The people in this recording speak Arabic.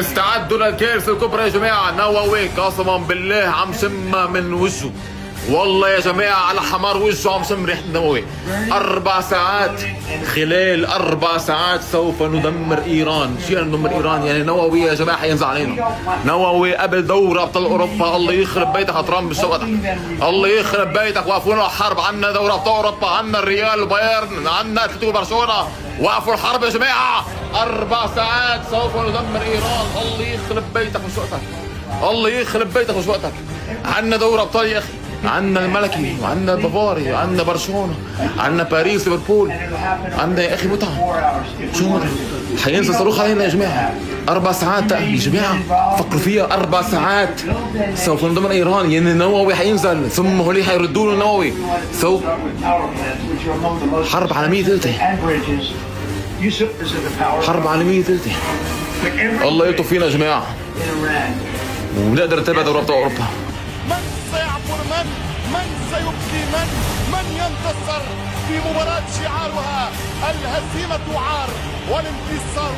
استعدوا للكارثة الكبرى يا جماعة. نووي قسما بالله عم شمها من وجهه، والله يا جماعة على حمار وجهه عم شم ريحة النووي. 4 ساعات، خلال 4 ساعات سوف ندمر إيران. شو يعني ندمر إيران؟ يعني نووي يا جماعة حينزل علينا. نووي قبل دوري أبطال أوروبا. الله يخرب بيتك يا ترامب بالشوقتك، الله يخرب بيتك. وقفونا حرب، عنا دوري أبطال أوروبا، عنا الريال وبايرن، عنا أتلتيكو برشلونة. وقفوا الحرب يا جماعة. 4 ساعات سوف ندمر إيران. الله يخرب بيتك مش وقتك، الله يخرب بيتك مش وقتك. عنا دوري أبطال يا أخي، عندنا الملكي وعندنا البافاري وعندنا برشلونه، عندنا باريس ليفربول، عندنا يا اخي متعه. شو متعه؟ حينزل صاروخ علينا يا جماعه. 4 ساعات يا جماعه، فكروا فيها. 4 ساعات سوف ندمر ايران. يعني النووي حينزل، ثم هولي حيردوا له النووي. سوف حرب عالميه ثالثه، حرب عالميه ثالثه. الله يلطف فينا يا جماعه ونقدر نتابع دوري ابطال اوروبا. من سيعبر من سيبكي من ينتصر في مباراة شعارها الهزيمة عار والانتصار